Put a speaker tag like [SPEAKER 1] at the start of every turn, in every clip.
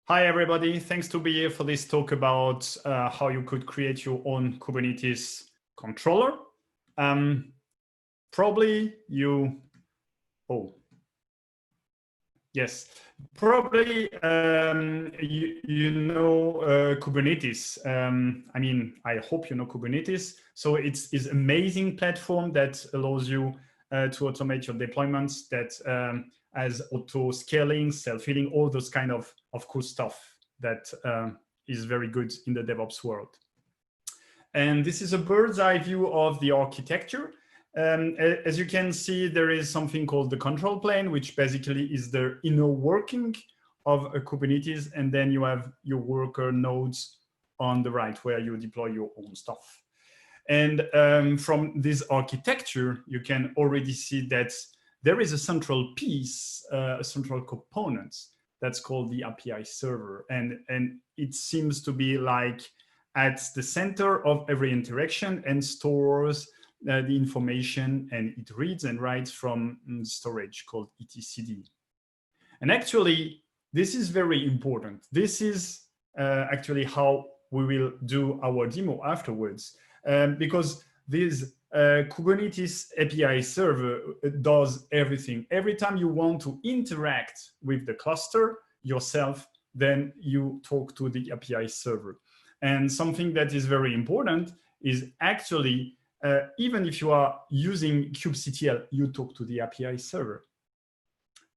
[SPEAKER 1] Hi, everybody. Thanks to be here for this talk about how you could create your own Kubernetes controller. Probably you, yes, probably you know Kubernetes. I mean, I hope you know Kubernetes. So it's an amazing platform that allows you to automate your deployments that has auto scaling, self-healing, all those kind of cool stuff that is very good in the DevOps world. And this is a bird's eye view of the architecture. As you can see, there is something called the control plane, which basically is the inner working of a Kubernetes. And then you have your worker nodes on the right where you deploy your own stuff. And from this architecture, you can already see that there is a central piece, a central component that's called the API server. And it seems to be like at the center of every interaction and stores the information, and it reads and writes from storage called etcd. And actually, this is very important. This is actually how we will do our demo afterwards, because this Kubernetes API server does everything. Every time you want to interact with the cluster yourself, then you talk to the API server. And something that is very important is actually, even if you are using kubectl, you talk to the API server.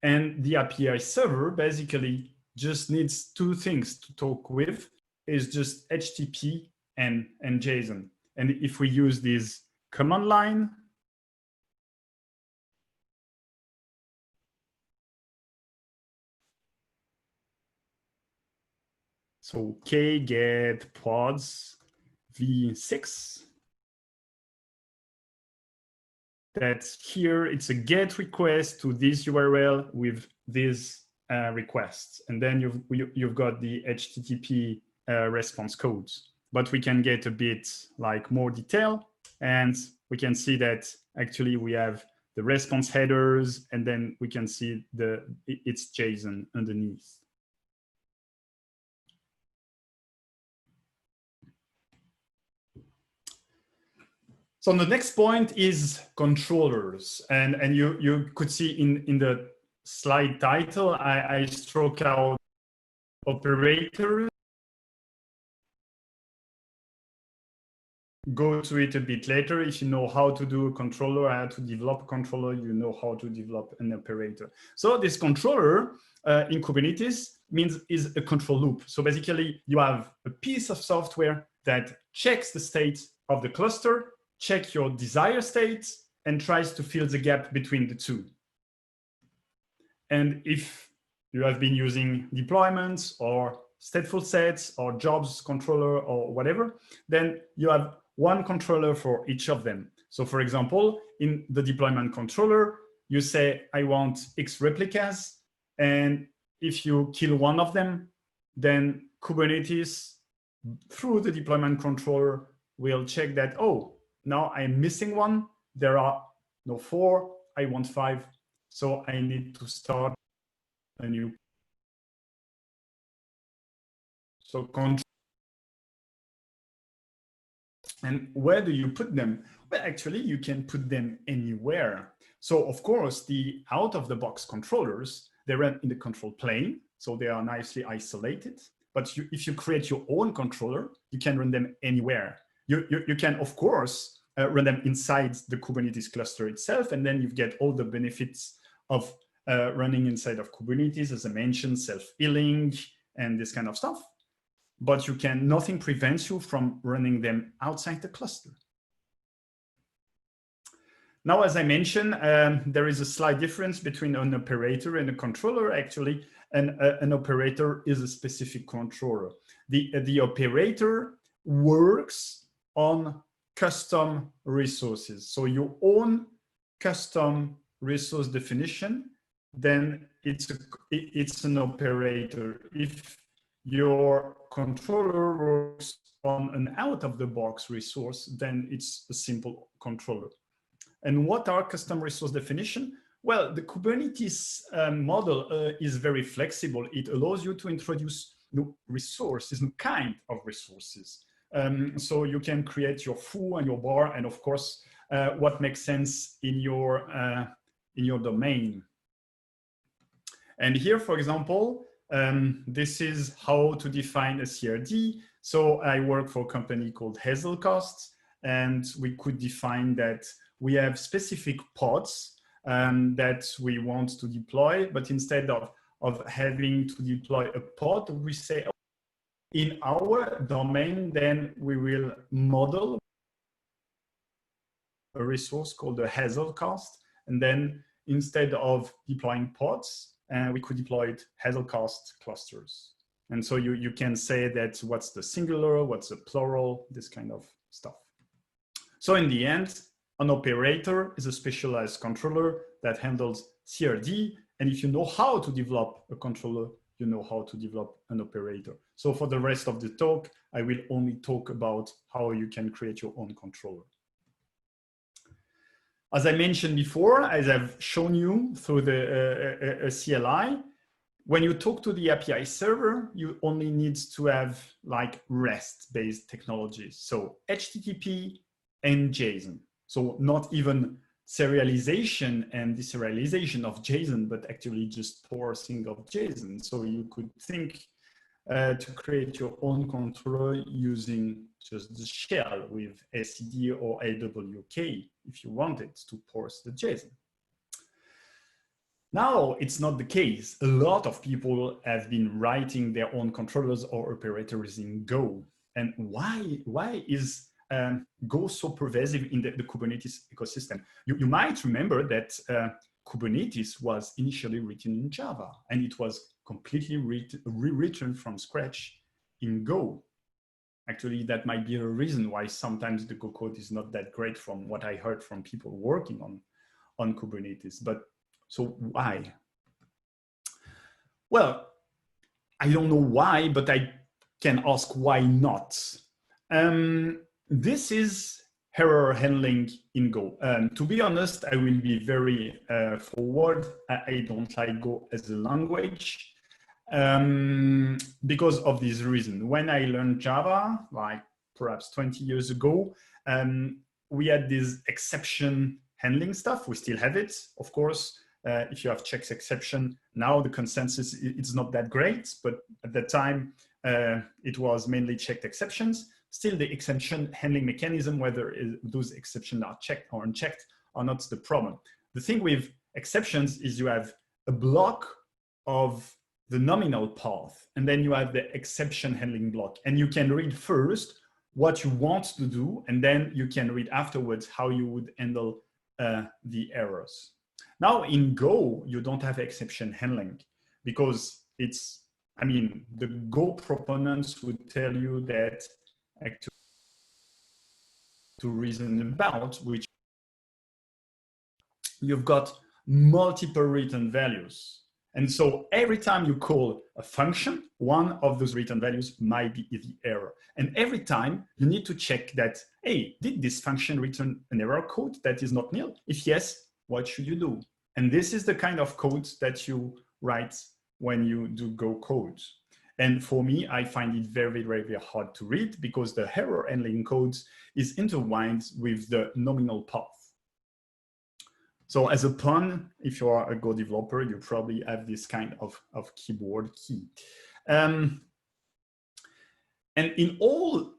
[SPEAKER 1] And the API server basically just needs two things to talk with, is just HTTP and JSON. And if we use this command line, so k get pods v6, that's here, it's a GET request to this URL with these requests. And then you've got the HTTP response codes. But we can get a bit like more detail, and we can see that actually we have the response headers, and then we can see it's JSON underneath. So the next point is controllers, and you could see in the slide title, I struck out operators. Go to it a bit later. If you know how to do a controller, how to develop a controller, you know how to develop an operator. So this controller in Kubernetes is a control loop. So basically, you have a piece of software that checks the state of the cluster, check your desired state, and tries to fill the gap between the two. And if you have been using deployments or stateful sets or jobs controller or whatever, then you have one controller for each of them. So for example, in the deployment controller, you say, I want X replicas. And if you kill one of them, then Kubernetes, through the deployment controller, will check that, oh, now I'm missing one. There are no 4, I want 5. So I need to start a new. So control. And where do you put them? Well, actually, you can put them anywhere. So of course, the out-of-the-box controllers, they run in the control plane. So they are nicely isolated. But if you create your own controller, you can run them anywhere. You can, of course, run them inside the Kubernetes cluster itself. And then you get all the benefits of running inside of Kubernetes, as I mentioned, self-healing and this kind of stuff. But nothing prevents you from running them outside the cluster. Now, as I mentioned, there is a slight difference between an operator and a controller, actually. And an operator is a specific controller. The operator works on custom resources. So your own custom resource definition, then it's an operator. If your controller works on an out-of-the-box resource, then it's a simple controller. And what are custom resource definition? Well, the Kubernetes model is very flexible. It allows you to introduce no resources, no kind of resources. So you can create your foo and your bar, and of course, what makes sense in your domain. And here, for example, this is how to define a CRD. So I work for a company called Hazelcast, and we could define that we have specific pods that we want to deploy, but instead of having to deploy a pod, we say, oh, in our domain, then we will model a resource called the Hazelcast, and then instead of deploying pods, we could deploy Hazelcast clusters. And so you can say that what's the singular, what's the plural, this kind of stuff. So in the end, an operator is a specialized controller that handles CRD. And if you know how to develop a controller, you know how to develop an operator. So for the rest of the talk, I will only talk about how you can create your own controller. As I mentioned before, as I've shown you through the CLI, when you talk to the API server, you only need to have like REST-based technologies. So HTTP and JSON. So not even serialization and deserialization of JSON, but actually just parsing of JSON. So you could think to create your own controller using just the shell with SCD or AWK if you wanted to parse the JSON. Now, it's not the case. A lot of people have been writing their own controllers or operators in Go. And why is Go so pervasive in the Kubernetes ecosystem? You might remember that Kubernetes was initially written in Java, and it was completely rewritten from scratch in Go. Actually, that might be a reason why sometimes the Go code is not that great from what I heard from people working on Kubernetes. But so why? Well, I don't know why, but I can ask why not. This is error handling in Go. To be honest, I will be very forward. I don't like Go as a language because of this reason. When I learned Java, like perhaps 20 years ago, we had this exception handling stuff. We still have it, of course. If you have checks exception, now the consensus it's not that great, but at that time it was mainly checked exceptions. Still, the exception handling mechanism, whether those exceptions are checked or unchecked, are not the problem. The thing with exceptions is you have a block of the nominal path, and then you have the exception handling block, and you can read first what you want to do, and then you can read afterwards how you would handle the errors. Now in Go, you don't have exception handling because it's, I mean, the Go proponents would tell you that actually to reason about, which you've got multiple written values. And so every time you call a function, one of those written values might be the error. And every time you need to check that, hey, did this function return an error code that is not nil? If yes, what should you do? And this is the kind of code that you write when you do Go code. And for me, I find it very, very hard to read because the error handling code is intertwined with the nominal path. So as a pun, if you are a Go developer, you probably have this kind of keyboard key. And in all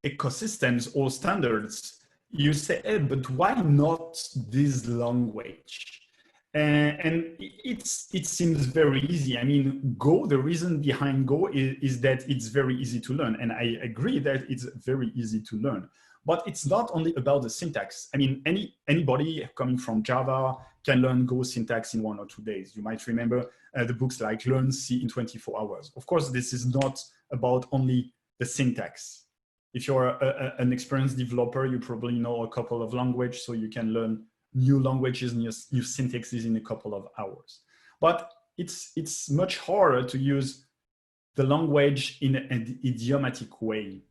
[SPEAKER 1] ecosystems or standards, you say, hey, but why not this language? And it seems very easy. I mean, Go, the reason behind Go is that it's very easy to learn. And I agree that it's very easy to learn. But it's not only about the syntax. I mean, anybody coming from Java can learn Go syntax in 1 or 2 days. You might remember the books like Learn C in 24 hours. Of course, this is not about only the syntax. If you're an experienced developer, you probably know a couple of languages, so you can learn new languages, new syntaxes in a couple of hours. But it's much harder to use the language in an idiomatic way.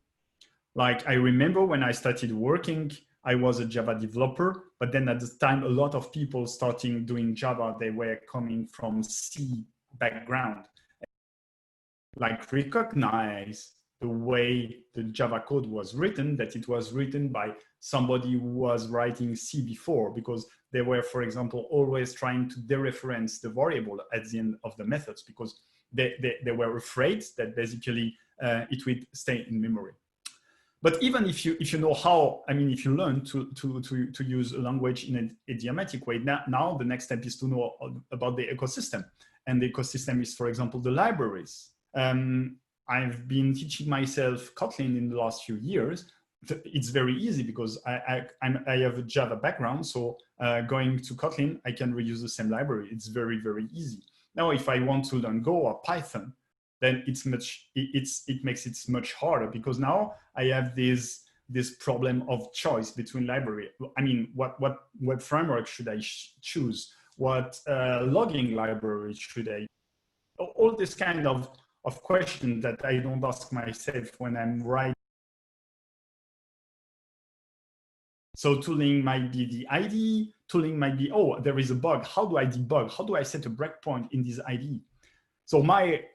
[SPEAKER 1] Like I remember when I started working, I was a Java developer, but then at the time, a lot of people starting doing Java, they were coming from C background. like recognize the way the Java code was written, that it was written by somebody who was writing C before, because they were, for example, always trying to dereference the variable at the end of the methods, because they were afraid that basically it would stay in memory. But even if you know how, I mean, if you learn to use a language in an idiomatic way, now the next step is to know about the ecosystem. And the ecosystem is, for example, the libraries. I've been teaching myself Kotlin in the last few years. It's very easy because I have a Java background. So going to Kotlin, I can reuse the same library. It's very, very easy. Now, if I want to learn Go or Python, then it makes it much harder, because now I have this problem of choice between library. I mean, what framework should I choose? What logging library should I? All this kind of questions that I don't ask myself when I'm writing. So tooling might be the IDE. Tooling might be, oh, there is a bug. How do I debug? How do I set a breakpoint in this IDE? So my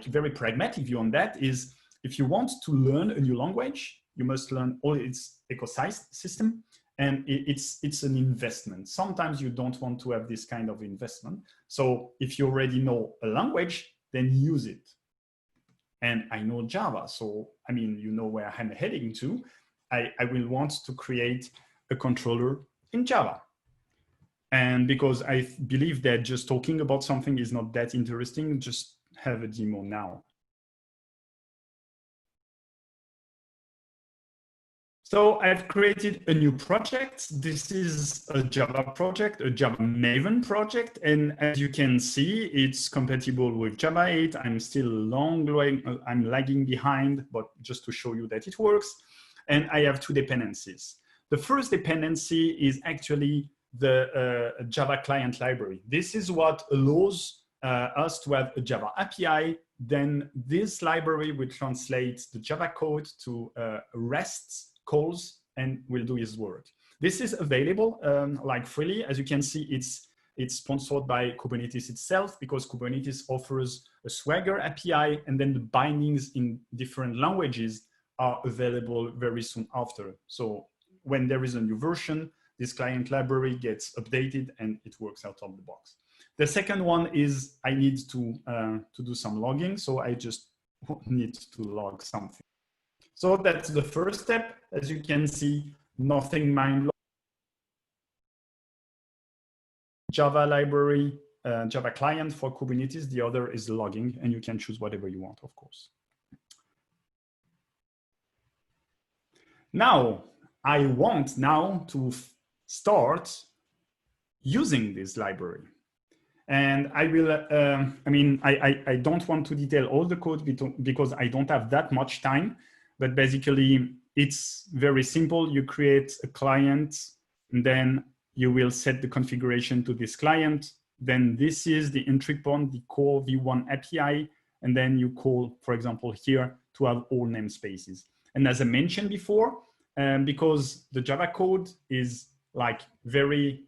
[SPEAKER 1] very pragmatic view on that is, if you want to learn a new language, you must learn all its ecosystem, and it's an investment. Sometimes you don't want to have this kind of investment. So if you already know a language, then use it. And I know Java, so I mean, you know where I'm heading to. I will want to create a controller in Java. And because I believe that just talking about something is not that interesting, just have a demo now. So I've created a new project. This is a Java project, a Java Maven project. And as you can see, it's compatible with Java 8. I'm still I'm lagging behind, but just to show you that it works. And I have two dependencies. The first dependency is actually the Java client library. This is what allows us to have a Java API. Then this library will translate the Java code to REST calls and will do his work. This is available like freely. As you can see, it's sponsored by Kubernetes itself, because Kubernetes offers a Swagger API, and then the bindings in different languages are available very soon after. So when there is a new version, this client library gets updated and it works out of the box. The second one is I need to do some logging. So I just need to log something. So that's the first step. As you can see, nothing mind-blowing. Java library, Java client for Kubernetes. The other is logging, and you can choose whatever you want, of course. Now, I want now to start using this library. And I will, I mean, I don't want to detail all the code because I don't have that much time, but basically it's very simple. You create a client, and then you will set the configuration to this client. Then this is the entry point, the core v1 API. And then you call, for example, here to have all namespaces. And as I mentioned before, because the Java code is like very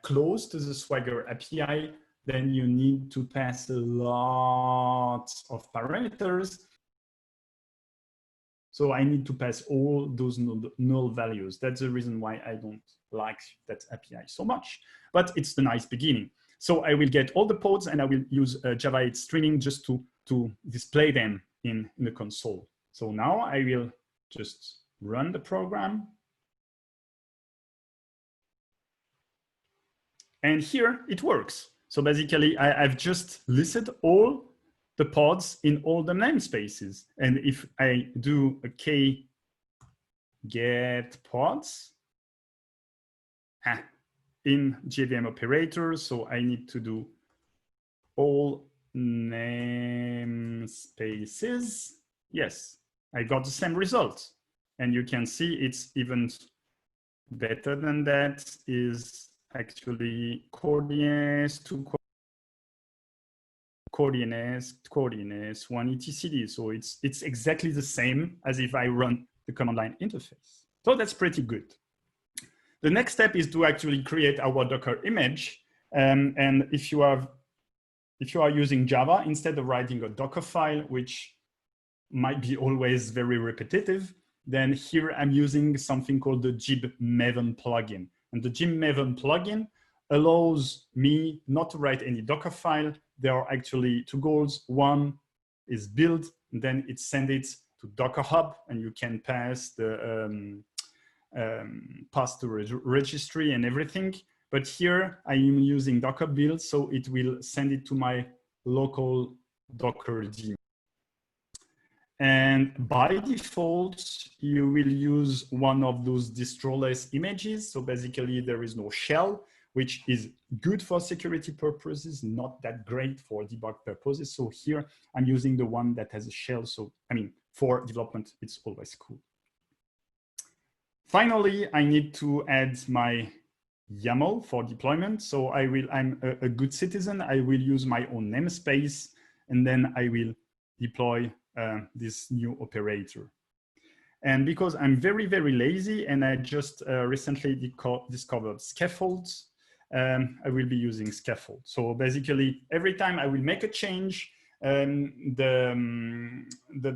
[SPEAKER 1] close to the Swagger API, then you need to pass a lot of parameters. So I need to pass all those null values. That's the reason why I don't like that API so much, but it's the nice beginning. So I will get all the pods, and I will use Java 8 streaming just to display them in the console. So now I will just run the program. And here it works. So basically, I've just listed all the pods in all the namespaces. And if I do a k get pods in JVM operators, so I need to do all namespaces. Yes, I got the same result. And you can see it's even better than that, is actually coordinates, two coordinates, one etcd. So it's exactly the same as if I run the command line interface. So that's pretty good. The next step is to actually create our Docker image. And if you have if you are using Java, instead of writing a Docker file, which might be always very repetitive, then here I'm using something called the Gib Maven plugin. And the Gib Maven plugin allows me not to write any Docker file. There are actually two goals. One is build, and then it sends it to Docker Hub, and you can pass the registry and everything. But here I am using Docker build, so it will send it to my local Docker daemon. And by default, you will use one of those distroless images. So basically there is no shell, which is good for security purposes, not that great for debug purposes. So here I'm using the one that has a shell. So, I mean, for development, it's always cool. Finally, I need to add my YAML for deployment. So I'm a good citizen. I will use my own namespace, and then I will deploy this new operator. And because I'm very, very lazy, and I just recently discovered scaffolds, I will be using scaffold. So basically, every time I will make a change, the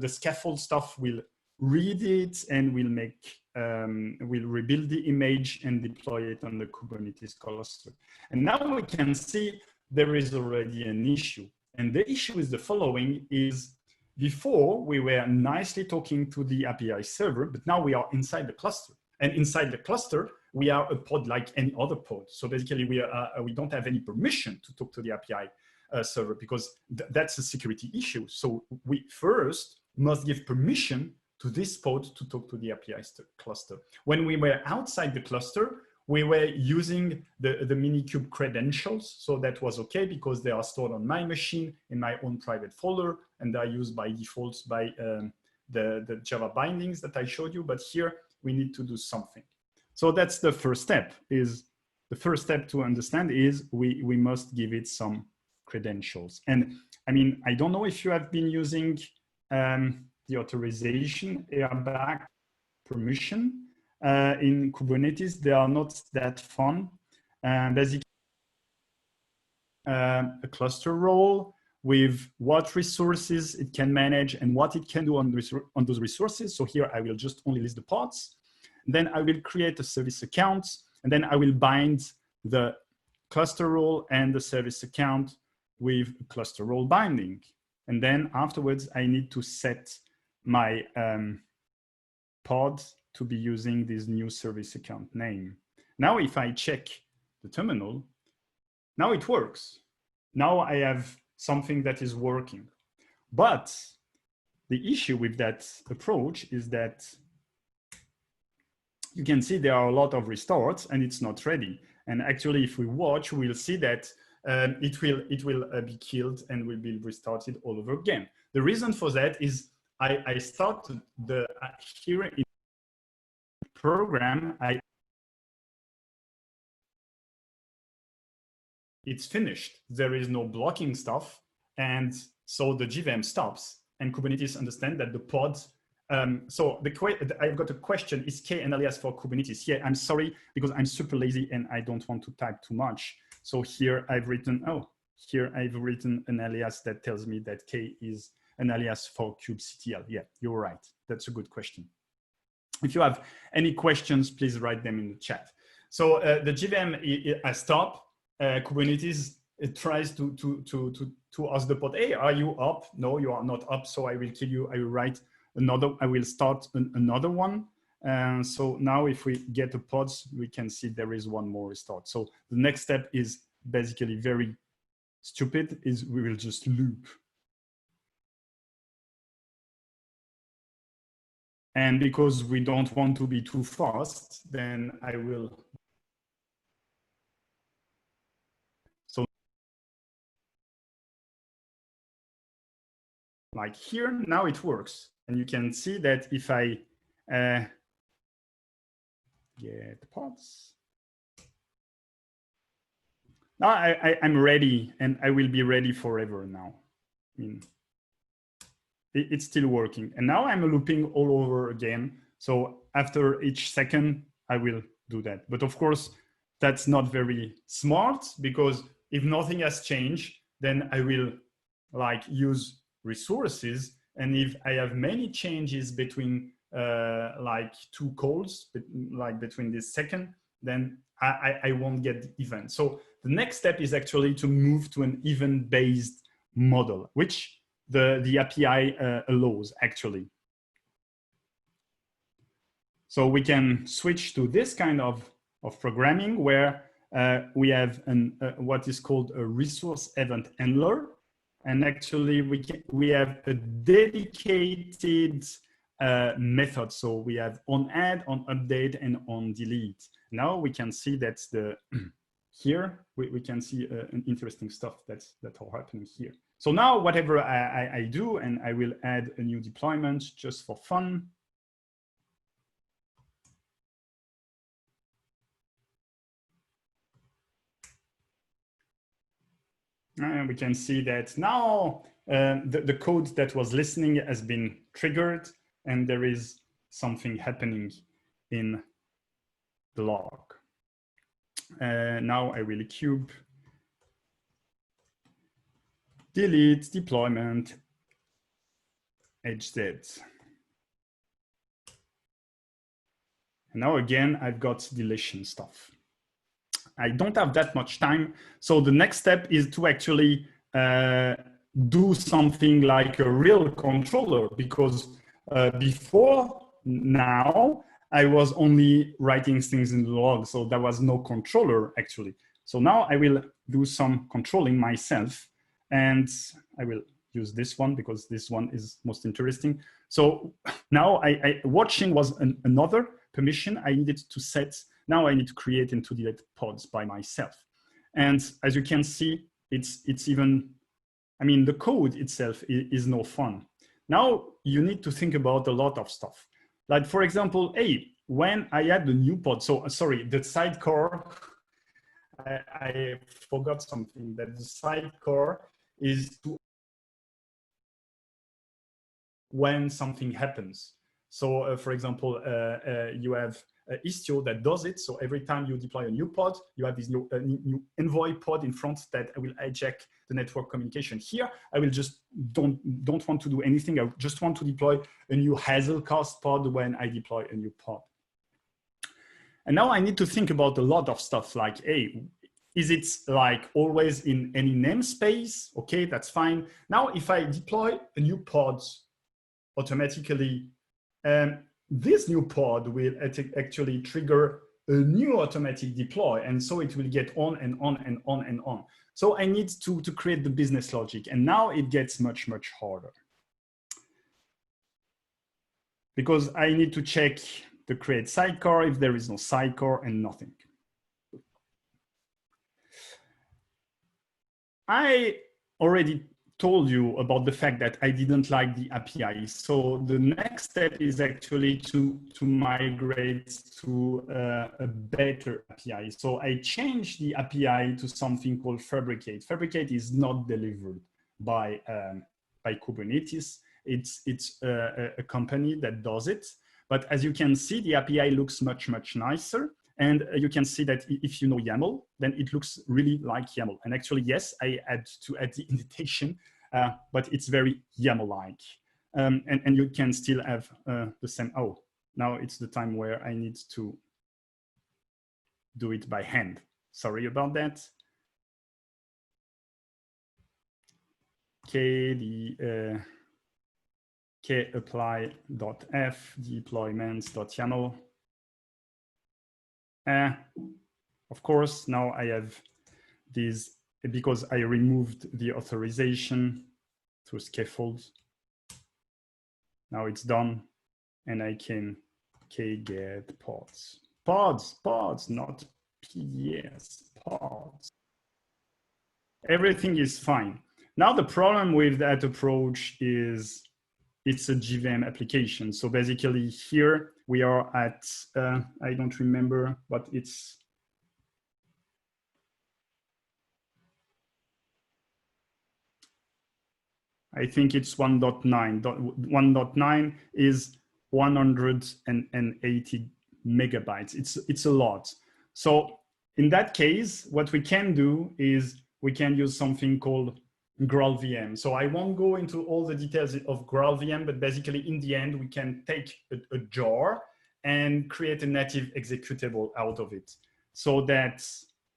[SPEAKER 1] scaffold stuff will read it and will rebuild the image and deploy it on the Kubernetes cluster. And now we can see there is already an issue. And the issue is the following: is before we were nicely talking to the API server, but now we are inside the cluster. And inside the cluster, we are a pod like any other pod. So basically we don't have any permission to talk to the API server, because that's a security issue. So we first must give permission to this pod to talk to the API cluster. When we were outside the cluster, we were using the Minikube credentials. So that was okay, because they are stored on my machine in my own private folder, and they are used by default by the Java bindings that I showed you. But here we need to do something. So that's the first step. The first step to understand is we must give it some credentials. And I mean, I don't know if you have been using the authorization airbag permission in Kubernetes. They are not that fun. Basically, a cluster role with what resources it can manage and what it can do on those resources. So here I will just only list the pods. Then I will create a service account, and then I will bind the cluster role and the service account with a cluster role binding. And then afterwards, I need to set my pod to be using this new service account name. Now, if I check the terminal, now it works. Now I have something that is working. But the issue with that approach is that you can see there are a lot of restarts and it's not ready. And actually, if we watch, we'll see that it will be killed and will be restarted all over again. The reason for that is I started here in the program, it's finished. There is no blocking stuff. And so the JVM stops, and Kubernetes understands that the pod. So I've got a question: is K an alias for Kubernetes? Yeah, I'm sorry, because I'm super lazy and I don't want to type too much. So here I've written an alias that tells me that K is an alias for kubectl. Yeah, you're right. That's a good question. If you have any questions, please write them in the chat. So the JVM has stopped. Kubernetes, it tries to ask the pod, hey, are you up? No, you are not up. So I will kill you. I will write another. I will start another one. So now if we get the pods, we can see there is one more restart. So the next step is basically very stupid, is we will just loop. And because we don't want to be too fast, then I will. So like here, now it works. And you can see that if I get the pods, now I'm ready, and I will be ready forever now. I mean, it's still working. And now I'm looping all over again. So after each second, I will do that. But of course, that's not very smart, because if nothing has changed, then I will like use resources. And if I have many changes between like two calls, like between this second, then I won't get the event. So the next step is actually to move to an event-based model, which the API allows actually. So we can switch to this kind of programming where we have what is called a resource event handler. And actually we have a dedicated method. So we have on add, on update, and on delete. Now we can see that here we can see an interesting stuff that's all happening here. So now whatever I do, and I will add a new deployment just for fun. And we can see that now the code that was listening has been triggered, and there is something happening in the log. Now I will cube delete deployment HZ. And now again, I've got deletion stuff. I don't have that much time. So the next step is to actually do something like a real controller, because before now, I was only writing things in the log. So there was no controller actually. So now I will do some controlling myself, and I will use this one because this one is most interesting. So now watching was another permission I needed to set. Now I need to create and to delete pods by myself. And as you can see, it's even, I mean, the code itself is no fun. Now you need to think about a lot of stuff. Like for example, hey, when I add the new pod, so sorry, the sidecar, I forgot something, that the sidecar is to when something happens. So for example, you have Istio that does it. So every time you deploy a new pod, you have this new envoy pod in front that will hijack the network communication. Here, I will just don't want to do anything. I just want to deploy a new Hazelcast pod when I deploy a new pod. And now I need to think about a lot of stuff like, hey, is it like always in any namespace? Okay, that's fine. Now, if I deploy a new pod automatically, this new pod will actually trigger a new automatic deploy. And so it will get on and on and on and on. So I need to create the business logic. And now it gets much, much harder. Because I need to check the create sidecar if there is no sidecar and nothing. I already told you about the fact that I didn't like the API. So the next step is actually to migrate to a better API. So I changed the API to something called Fabricate. Fabricate is not delivered by Kubernetes. It's a company that does it. But as you can see, the API looks much, much nicer. And you can see that if you know YAML, then it looks really like YAML. And actually, yes, I had to add the indentation, but it's very YAML-like. And you can still have the same. Oh, now it's the time where I need to do it by hand. Sorry about that. kapply.f deployments.yaml. Of course, now I have these because I removed the authorization through scaffold. Now it's done, and I can get pods. Pods, not PDS, pods. Everything is fine. Now the problem with that approach is it's a JVM application. So basically here we are at, I don't remember, but it's, I think it's 1.9. 1.9 is 180 megabytes. It's a lot. So in that case, what we can do is we can use something called GraalVM. So I won't go into all the details of GraalVM, but basically in the end, we can take a jar and create a native executable out of it so that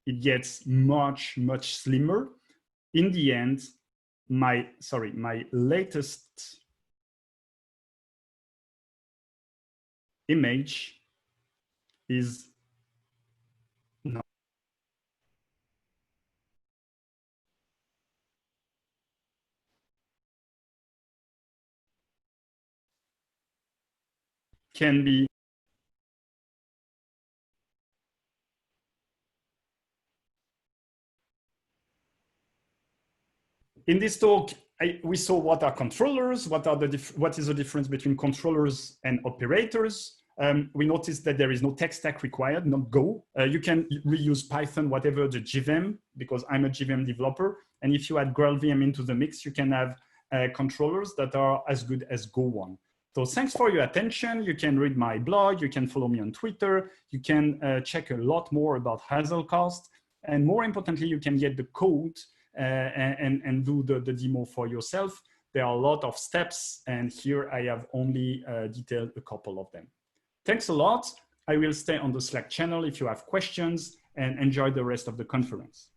[SPEAKER 1] it gets much, much slimmer. In the end, my latest image is no, can be in this talk. We saw what are controllers, what is the difference between controllers and operators. We noticed that there is no tech stack required, not Go. You can reuse Python, whatever the JVM, because I'm a JVM developer. And if you add GraalVM into the mix, you can have controllers that are as good as Go one. So thanks for your attention. You can read my blog. You can follow me on Twitter. You can check a lot more about Hazelcast. And more importantly, you can get the code and do the demo for yourself. There are a lot of steps, and here I have only detailed a couple of them. Thanks a lot. I will stay on the Slack channel if you have questions, and enjoy the rest of the conference.